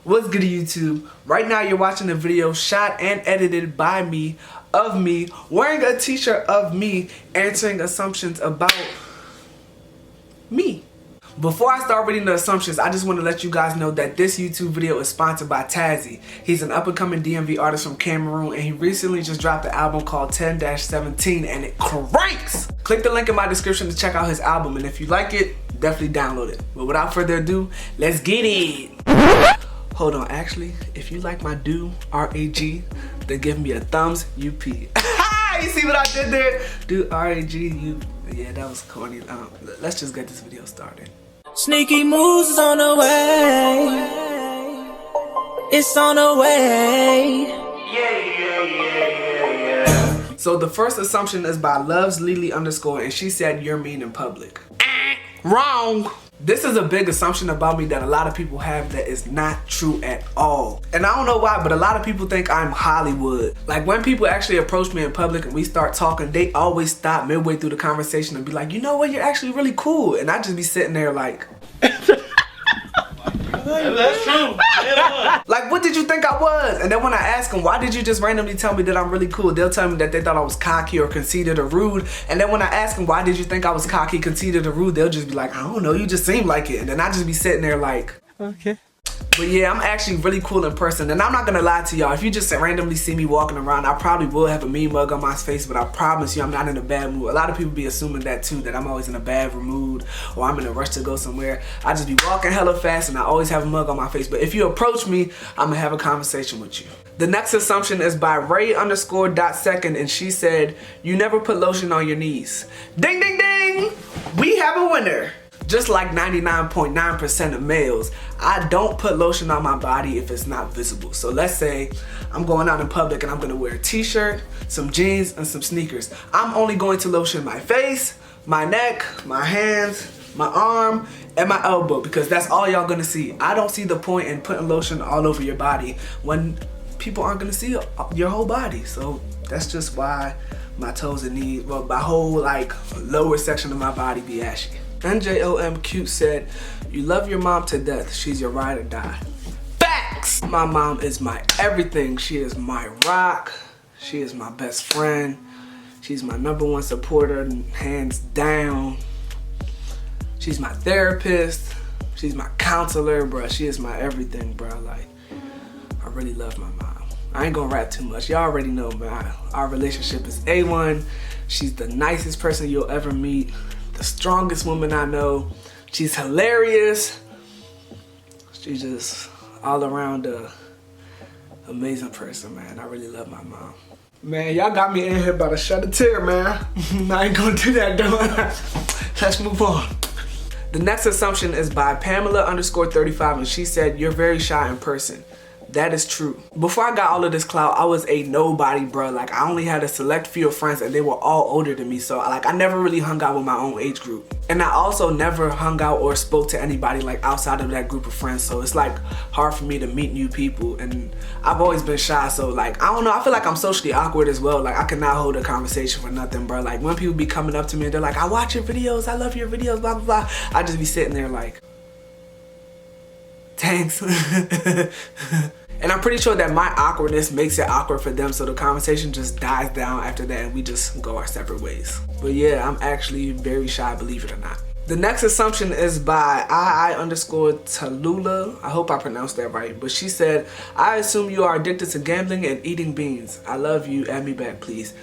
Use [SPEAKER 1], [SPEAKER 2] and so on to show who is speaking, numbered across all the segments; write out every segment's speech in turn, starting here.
[SPEAKER 1] What's good YouTube? Right now you're watching a video shot and edited by me, of me, wearing a t-shirt of me, answering assumptions about me. Before I start reading the assumptions, I just want to let you guys know that this YouTube video is sponsored by Tazzy. He's an up-and-coming DMV artist from Cameroon, and he recently just dropped an album called 10-17, and it cranks! Click the link in my description to check out his album, and if you like it, definitely download it. But without further ado, let's get it! Hold on, actually, if you like my do, R-A-G, then give me a thumbs, U-P. You see what I did there? Do R-A-G, U. Yeah, that was corny. Let's just get this video started.
[SPEAKER 2] Sneaky moves is on the way. It's on the way.
[SPEAKER 1] Yeah. So the first assumption is by loveslily_, and she said you're mean in public. Wrong. This is a big assumption about me that a lot of people have that is not true at all. And I don't know why, but a lot of people think I'm Hollywood. Like when people actually approach me in public and we start talking, they always stop midway through the conversation and be like, you know what, you're actually really cool. And I just be sitting there like,
[SPEAKER 3] that's true.
[SPEAKER 1] like, what did you think I was? And then when I ask them, why did you just randomly tell me that I'm really cool? They'll tell me that they thought I was cocky or conceited or rude. And then when I ask them, why did you think I was cocky, conceited, or rude? They'll just be like, I don't know, you just seem like it. And then I just be sitting there like,
[SPEAKER 2] Okay.
[SPEAKER 1] But yeah, I'm actually really cool in person, and I'm not gonna lie to y'all. If you just randomly see me walking around, I probably will have a mean mug on my face, but I promise you I'm not in a bad mood. A lot of people be assuming that too, that I'm always in a bad mood or I'm in a rush to go somewhere. I just be walking hella fast and I always have a mug on my face. But if you approach me, I'm gonna have a conversation with you. The next assumption is by Ray_.2, and she said, you never put lotion on your knees. Ding, ding, ding! We have a winner. Just like 99.9% of males, I don't put lotion on my body if it's not visible. So let's say I'm going out in public and I'm gonna wear a t-shirt, some jeans, and some sneakers. I'm only going to lotion my face, my neck, my hands, my arm, and my elbow, because that's all y'all gonna see. I don't see the point in putting lotion all over your body when people aren't gonna see your whole body. So that's just why my toes and knees, well, my whole like lower section of my body be ashy. NJOM Cute said, you love your mom to death. She's your ride or die. Facts! My mom is my everything. She is my rock. She is my best friend. She's my #1 supporter, hands down. She's my therapist. She's my counselor, bruh. She is my everything, bruh. Like, I really love my mom. I ain't gonna rap too much. Y'all already know, man. Our relationship is A1. She's the nicest person you'll ever meet. The strongest woman I know. She's hilarious. She's just all around a amazing person, man. I really love my mom. Man, y'all got me in here about to shed a tear, man. I ain't gonna do that though. Let's move on. The next assumption is by Pamela_35, and she said, you're very shy in person. That is true. Before I got all of this clout, I was a nobody, bro. Like, I only had a select few of friends and they were all older than me. So like, I never really hung out with my own age group. And I also never hung out or spoke to anybody like outside of that group of friends. So it's like hard for me to meet new people. And I've always been shy. So like, I don't know, I feel like I'm socially awkward as well. Like, I cannot hold a conversation for nothing, bro. Like when people be coming up to me and they're like, I watch your videos, I love your videos, blah, blah, blah. I just be sitting there like, thanks. And I'm pretty sure that my awkwardness makes it awkward for them, so the conversation just dies down after that and we just go our separate ways. But yeah, I'm actually very shy, believe it or not. The next assumption is by II_Tallulah. I hope I pronounced that right. But she said, I assume you are addicted to gambling and eating beans. I love you, add me back please.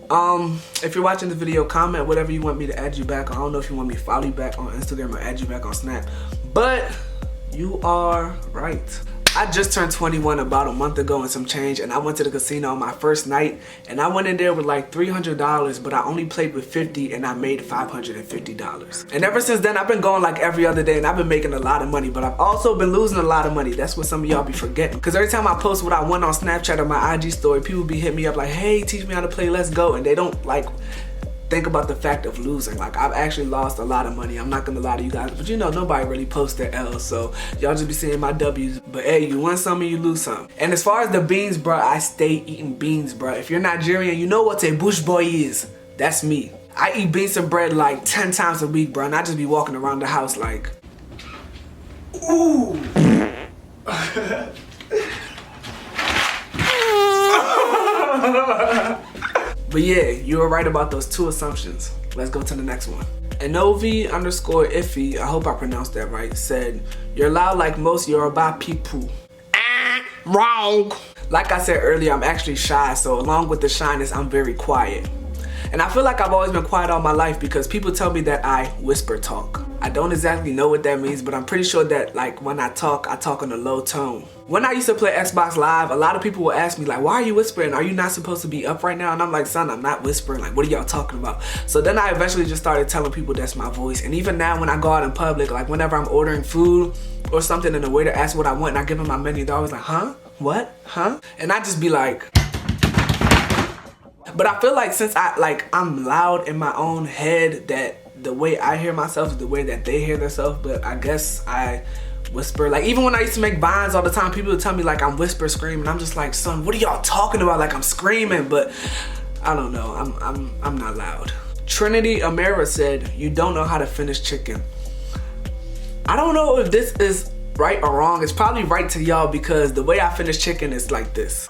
[SPEAKER 1] If you're watching the video, comment whatever you want me to add you back. I don't know if you want me to follow you back on Instagram or add you back on Snap. But you are right. I just turned 21 about a month ago and some change, and I went to the casino on my first night, and I went in there with like $300, but I only played with 50 and I made $550. And ever since then, I've been going like every other day and I've been making a lot of money, but I've also been losing a lot of money. That's what some of y'all be forgetting. Because every time I post what I won on Snapchat or my IG story, people be hitting me up like, hey, teach me how to play, let's go. And they don't like think about the fact of losing. Like, I've actually lost a lot of money. I'm not gonna lie to you guys, but you know, nobody really posts their L's, so y'all just be seeing my W's. But hey, you win some and you lose some. And as far as the beans, bro, I stay eating beans, bro. If you're Nigerian, you know what a bush boy is. That's me. I eat beans and bread like 10 times a week, bro, and I just be walking around the house like, ooh. But yeah, you were right about those 2 assumptions. Let's go to the next one. Anovi_iffy, I hope I pronounced that right, said, "You're loud like most Yoruba people." Wrong. Like I said earlier, I'm actually shy, so along with the shyness, I'm very quiet. And I feel like I've always been quiet all my life because people tell me that I whisper talk. I don't exactly know what that means, but I'm pretty sure that like when I talk on a low tone. When I used to play Xbox Live, a lot of people would ask me like, "Why are you whispering? Are you not supposed to be up right now?" And I'm like, "Son, I'm not whispering. Like, what are y'all talking about?" So then I eventually just started telling people that's my voice. And even now when I go out in public, like whenever I'm ordering food or something and the waiter asks what I want and I give them my menu, they're always like, "Huh? What? Huh?" And I just be like, but I feel like since I'm loud in my own head, that the way I hear myself is the way that they hear themselves. But I guess I whisper. Like even when I used to make vines all the time, people would tell me like I'm whisper screaming. I'm just like, "Son, what are y'all talking about?" Like I'm screaming, but I don't know. I'm not loud. Trinity Amara said, "You don't know how to finish chicken." I don't know if this is right or wrong. It's probably right to y'all because the way I finish chicken is like this.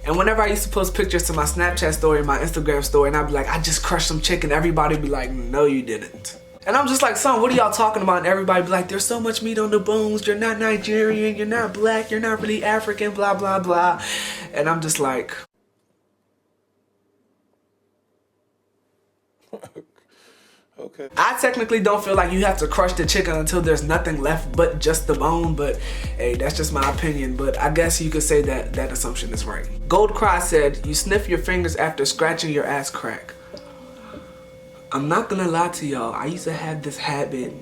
[SPEAKER 1] And whenever I used to post pictures to my Snapchat story, my Instagram story, and I'd be like, "I just crushed some chicken," everybody would be like, "No, you didn't." And I'm just like, "Son, what are y'all talking about?" And everybody be like, "There's so much meat on the bones. You're not Nigerian. You're not black. You're not really African, blah, blah, blah." And I'm just like, okay. I technically don't feel like you have to crush the chicken until there's nothing left but just the bone, but hey, that's just my opinion. But I guess you could say that that assumption is right. Gold Cry said, "You sniff your fingers after scratching your ass crack." I'm not gonna lie to y'all, I used to have this habit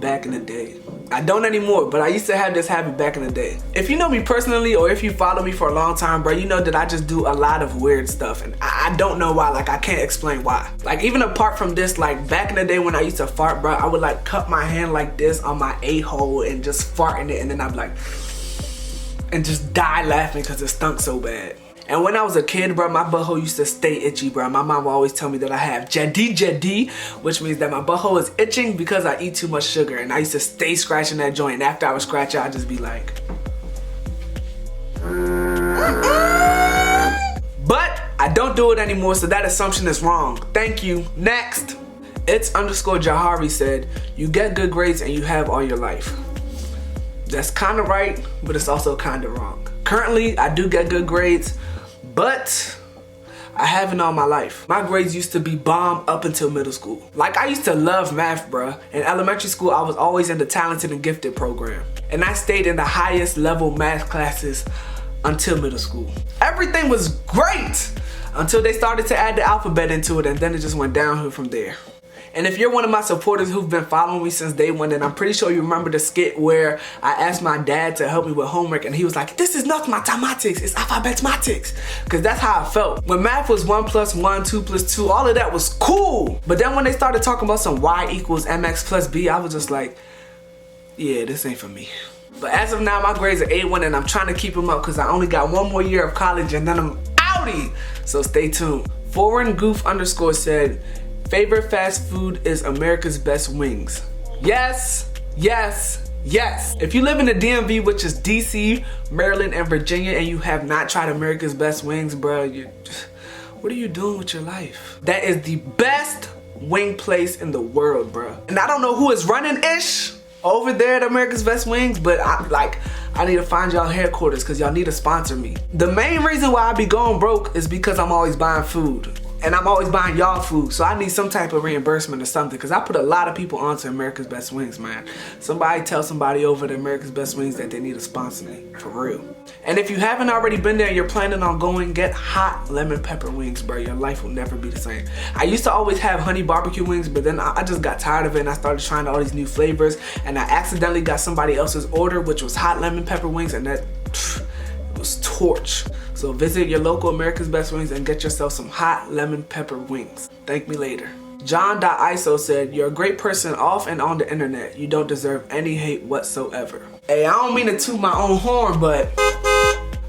[SPEAKER 1] back in the day. I don't anymore, but I used to have this habit back in the day. If you know me personally or if you follow me for a long time, bro, you know that I just do a lot of weird stuff and I don't know why. Like I can't explain why. Like even apart from this, like back in the day when I used to fart, bro, I would like cup my hand like this on my a-hole and just fart in it, and then I'd be like and just die laughing because it stunk so bad. And when I was a kid, bro, my butthole used to stay itchy, bro. My mom would always tell me that I have jadi, which means that my butthole is itching because I eat too much sugar. And I used to stay scratching that joint. And after I would scratch it, I'd just be like. But I don't do it anymore, so that assumption is wrong. Thank you. Next. It's_Jahari said, "You get good grades and you have all your life." That's kind of right, but it's also kind of wrong. Currently, I do get good grades, but I haven't all my life. My grades used to be bomb up until middle school. Like I used to love math, bruh. In elementary school, I was always in the talented and gifted program. And I stayed in the highest level math classes until middle school. Everything was great until they started to add the alphabet into it, and then it just went downhill from there. And if you're one of my supporters who've been following me since day one, then I'm pretty sure you remember the skit where I asked my dad to help me with homework and he was like, "This is not mathematics, it's alphabetics." Because that's how I felt. When math was 1 + 1, 2 + 2, all of that was cool. But then when they started talking about some y = mx + b, I was just like, yeah, this ain't for me. But as of now, my grades are A1 and I'm trying to keep them up because I only got 1 more year of college and then I'm outie. So stay tuned. Foreign_goof_ said, "Favorite fast food is America's Best Wings." Yes, yes, yes. If you live in the DMV, which is DC, Maryland, and Virginia, and you have not tried America's Best Wings, bro, what are you doing with your life? That is the best wing place in the world, bro. And I don't know who is running-ish over there at America's Best Wings, but I need to find y'all headquarters because y'all need to sponsor me. The main reason why I be going broke is because I'm always buying food. And I'm always buying y'all food, so I need some type of reimbursement or something because I put a lot of people onto America's Best Wings, man. Somebody tell somebody over at America's Best Wings that they need to sponsor me, for real. And if you haven't already been there and you're planning on going, get hot lemon pepper wings, bro. Your life will never be the same. I used to always have honey barbecue wings, but then I just got tired of it and I started trying all these new flavors, and I accidentally got somebody else's order, which was hot lemon pepper wings, and that was torch. So visit your local America's Best Wings and get yourself some hot lemon pepper wings. Thank me later. John.iso said, "You're a great person off and on the internet. You don't deserve any hate whatsoever." Hey, I don't mean to toot my own horn, but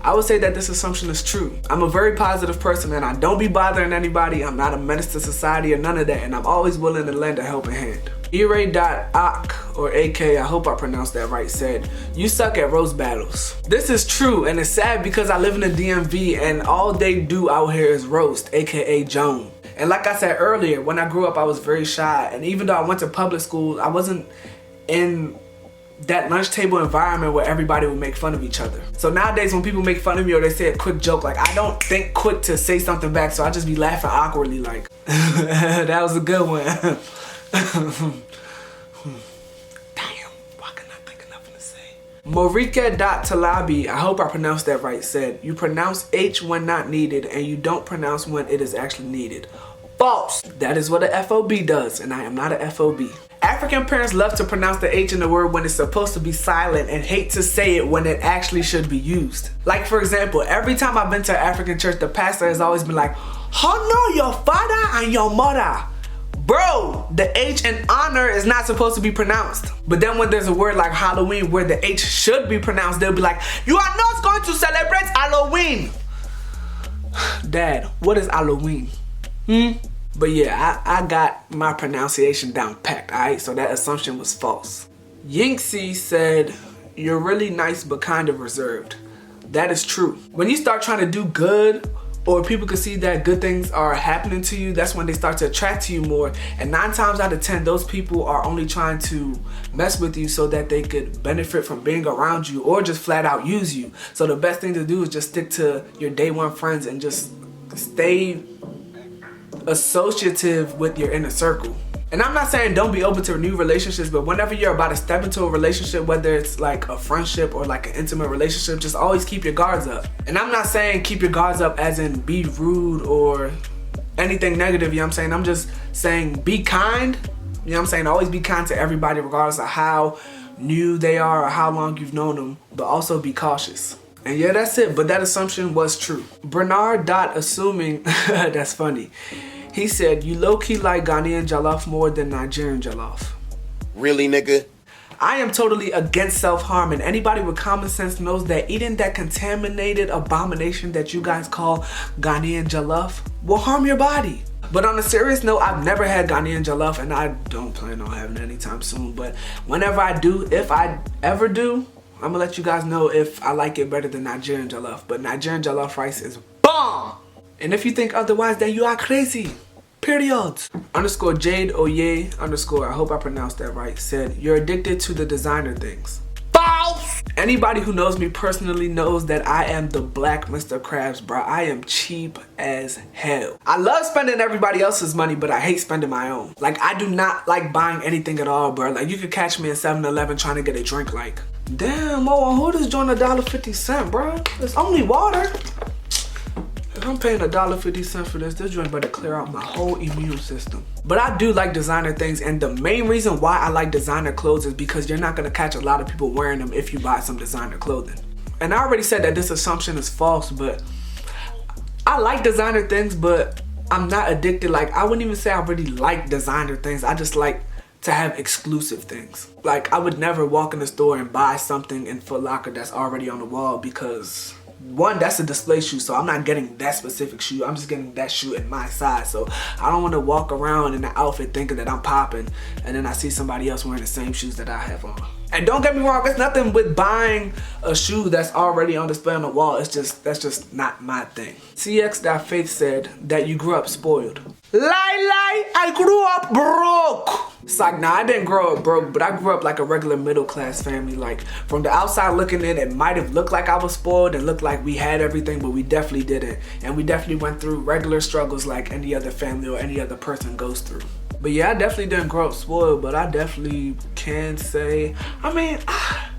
[SPEAKER 1] I would say that this assumption is true. I'm a very positive person and I don't be bothering anybody. I'm not a menace to society or none of that, and I'm always willing to lend a helping hand. Youre.ak or AK, I hope I pronounced that right, said, you suck at roast battles. This is true, and it's sad because I live in the DMV and all they do out here is roast, aka Joan. And like I said earlier, when I grew up I was very shy, and even though I went to public school, I wasn't in that lunch table environment where everybody would make fun of each other. So nowadays when people make fun of me or they say a quick joke, like I don't think quick to say something back, so I just be laughing awkwardly like, that was a good one. Damn, why can I think of nothing to say? Morika.Talabi, I hope I pronounced that right, said, you pronounce H when not needed and you don't pronounce when it is actually needed. False! That is what a FOB does, and I am not a FOB. African parents love to pronounce the H in the word when it's supposed to be silent and hate to say it when it actually should be used. Like for example, every time I've been to an African church, the pastor has always been like, honor your father and your mother. Bro, the H in honor is not supposed to be pronounced. But then when there's a word like Halloween where the H should be pronounced, they'll be like, you are not going to celebrate Halloween. Dad, what is Halloween? But yeah, I got my pronunciation down packed, alright? So that assumption was false. Yinxie said, you're really nice but kind of reserved. That is true. When you start trying to do good, or people can see that good things are happening to you, that's when they start to attract to you more. And 9 times out of 10, those people are only trying to mess with you so that they could benefit from being around you or just flat out use you. So the best thing to do is just stick to your day one friends and just stay associative with your inner circle. And I'm not saying don't be open to new relationships, but whenever you're about to step into a relationship, whether it's like a friendship or like an intimate relationship, just always keep your guards up. And I'm not saying keep your guards up as in be rude or anything negative, you know what I'm saying? I'm just saying be kind, you know what I'm saying? Always be kind to everybody regardless of how new they are or how long you've known them, but also be cautious. And yeah, that's it, but that assumption was true. Bernard.Assuming, that's funny. He said, you low-key like Ghanaian jollof more than Nigerian jollof.
[SPEAKER 3] Really, nigga?
[SPEAKER 1] I am totally against self-harm, and anybody with common sense knows that eating that contaminated abomination that you guys call Ghanaian jollof will harm your body. But on a serious note, I've never had Ghanaian jollof, and I don't plan on having it anytime soon. But whenever I do, if I ever do, I'm gonna let you guys know if I like it better than Nigerian jollof. But Nigerian jollof rice is bomb! And if you think otherwise, then you are crazy. Period. _Jade Oye _ I hope I pronounced that right, said, you're addicted to the designer things. False! Anybody who knows me personally knows that I am the black Mr. Krabs, bro. I am cheap as hell. I love spending everybody else's money, but I hate spending my own. Like, I do not like buying anything at all, bro. Like, you could catch me in 7-Eleven trying to get a drink like, damn, who this joint $1.50, bro? It's only water. If I'm paying $1.50 for this joint better clear out my whole immune system. But I do like designer things, and the main reason why I like designer clothes is because you're not gonna catch a lot of people wearing them if you buy some designer clothing. And I already said that this assumption is false, but I like designer things, but I'm not addicted. Like, I wouldn't even say I really like designer things. I just like to have exclusive things. Like, I would never walk in the store and buy something in Foot Locker that's already on the wall because, one, that's a display shoe, so I'm not getting that specific shoe. I'm just getting that shoe in my size. So I don't want to walk around in the outfit thinking that I'm popping and then I see somebody else wearing the same shoes that I have on. And don't get me wrong, there's nothing with buying a shoe that's already on display on the wall. It's just, that's just not my thing. CX.Faith said that you grew up spoiled. Lie, I grew up broke. It's like, nah, I didn't grow up broke, but I grew up like a regular middle class family. Like, from the outside looking in, it might have looked like I was spoiled and looked like we had everything, but we definitely didn't. And we definitely went through regular struggles like any other family or any other person goes through. But yeah, I definitely didn't grow up spoiled, but I definitely can say, I mean, I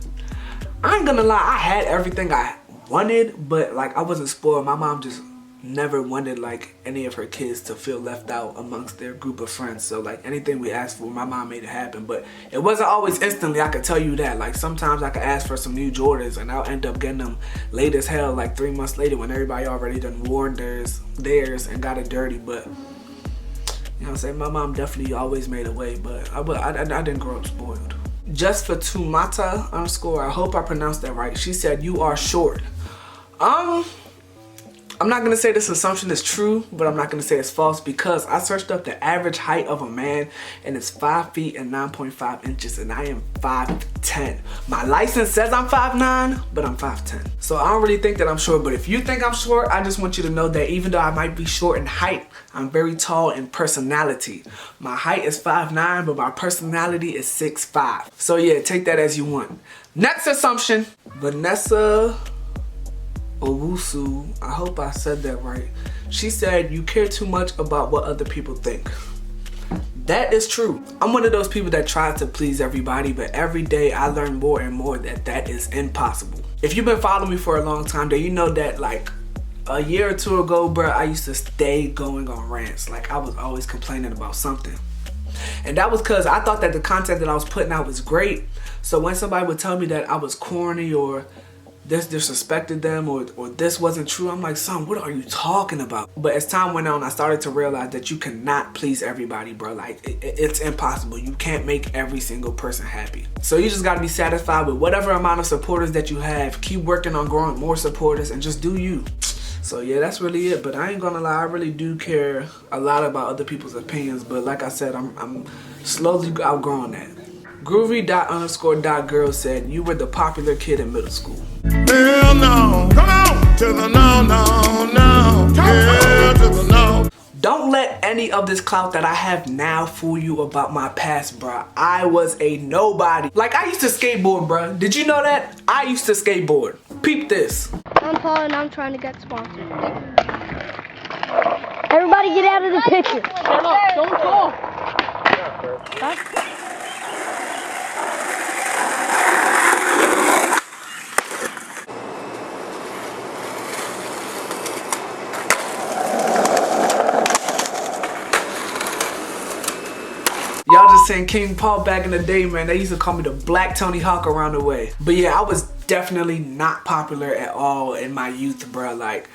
[SPEAKER 1] ain't gonna lie, I had everything I wanted, but like, I wasn't spoiled. My mom just never wanted like any of her kids to feel left out amongst their group of friends. So like, anything we asked for, my mom made it happen. But it wasn't always instantly, I could tell you that. Like, sometimes I could ask for some new Jordans and I'll end up getting them late as hell, like 3 months later when everybody already done worn theirs and got it dirty. But you know what I'm saying, my mom definitely always made a way, but I didn't grow up spoiled. Just for Tumata _ I hope I pronounced that right. She said, you are short. I'm not gonna say this assumption is true, but I'm not gonna say it's false because I searched up the average height of a man and it's 5 feet and 9.5 inches and I am 5'10". My license says I'm 5'9", but I'm 5'10". So I don't really think that I'm short, but if you think I'm short, I just want you to know that even though I might be short in height, I'm very tall in personality. My height is 5'9", but my personality is 6'5". So yeah, take that as you want. Next assumption, Vanessa Owusu, I hope I said that right. She said, you care too much about what other people think. That is true. I'm one of those people that tries to please everybody, but every day I learn more and more that that is impossible. If you've been following me for a long time, then you know that like a year or two ago, bro, I used to stay going on rants. Like I was always complaining about something. And that was because I thought that the content that I was putting out was great. So when somebody would tell me that I was corny or this disrespected them or this wasn't true, I'm like, son, what are you talking about? But as time went on, I started to realize that you cannot please everybody, bro. Like it's impossible. You can't make every single person happy. So you just gotta be satisfied with whatever amount of supporters that you have. Keep working on growing more supporters and just do you. So yeah, that's really it. But I ain't gonna lie, I really do care a lot about other people's opinions. But like I said, I'm slowly outgrowing that. Groovy._.girl said, you were the popular kid in middle school.
[SPEAKER 3] Hell no. Come on to the no, no, no. Yeah, to the no.
[SPEAKER 1] Don't let any of this clout that I have now fool you about my past, bruh. I was a nobody. Like, I used to skateboard, bruh. Did you know that? I used to skateboard. Peep this.
[SPEAKER 4] I'm Paul and I'm trying to get sponsored. Everybody get out of the picture.
[SPEAKER 5] Shut up, don't talk.
[SPEAKER 1] Y'all just saying King Paul back in the day, man. They used to call me the Black Tony Hawk around the way. But yeah, I was definitely not popular at all in my youth, bro. Like,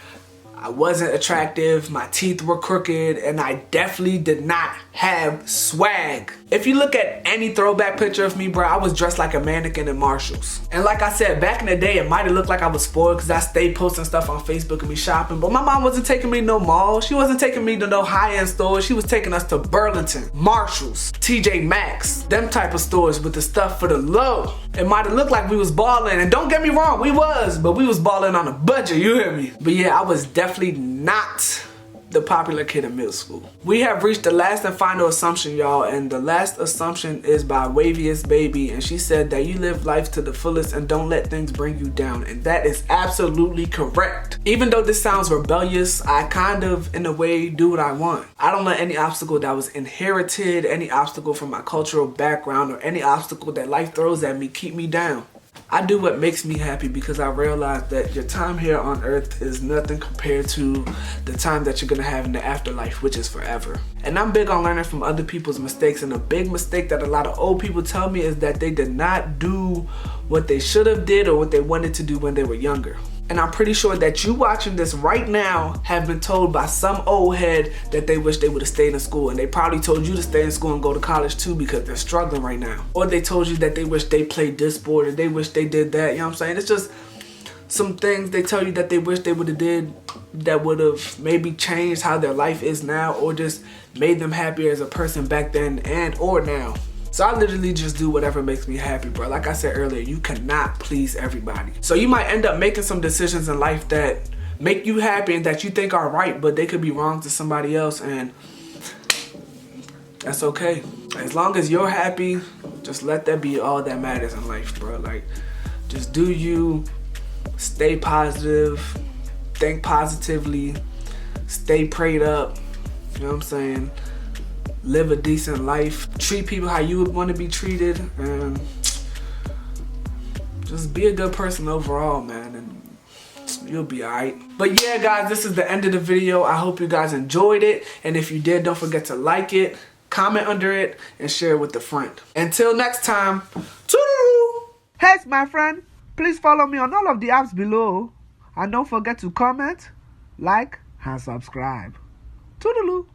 [SPEAKER 1] I wasn't attractive, my teeth were crooked, and I definitely did not have swag. If you look at any throwback picture of me, bro, I was dressed like a mannequin in Marshalls. And like I said, back in the day, it might have looked like I was spoiled because I stayed posting stuff on Facebook and me shopping, but my mom wasn't taking me to no mall. She wasn't taking me to no high-end stores. She was taking us to Burlington, Marshalls, TJ Maxx, them type of stores with the stuff for the low. It might have looked like we was balling, and don't get me wrong, we was, but we was balling on a budget, you hear me? But yeah, I was definitely not the popular kid in middle school. We have reached the last and final assumption, y'all, and the last assumption is by Waviest Baby, and she said that you live life to the fullest and don't let things bring you down, and that is absolutely correct. Even though this sounds rebellious, I kind of, in a way, do what I want. I don't let any obstacle that was inherited, any obstacle from my cultural background, or any obstacle that life throws at me keep me down. I do what makes me happy because I realize that your time here on earth is nothing compared to the time that you're gonna have in the afterlife, which is forever. And I'm big on learning from other people's mistakes, and a big mistake that a lot of old people tell me is that they did not do what they should have did or what they wanted to do when they were younger. And I'm pretty sure that you watching this right now have been told by some old head that they wish they would have stayed in school, and they probably told you to stay in school and go to college too because they're struggling right now. Or they told you that they wish they played this sport or they wish they did that, you know what I'm saying? It's just some things they tell you that they wish they would have did that would have maybe changed how their life is now or just made them happier as a person back then and or now. So I literally just do whatever makes me happy, bro. Like I said earlier, you cannot please everybody. So you might end up making some decisions in life that make you happy and that you think are right, but they could be wrong to somebody else, and that's okay. As long as you're happy, just let that be all that matters in life, bro. Like, just do you, stay positive, think positively, stay prayed up, you know what I'm saying? Live a decent life, treat people how you would want to be treated, and just be a good person overall, man, and you'll be alright. But yeah, guys, this is the end of the video. I hope you guys enjoyed it, and if you did, don't forget to like it, comment under it, and share it with a friend. Until next time, toodaloo! Hey, my friend, please follow me on all of the apps below, and don't forget to comment, like, and subscribe. Toodaloo!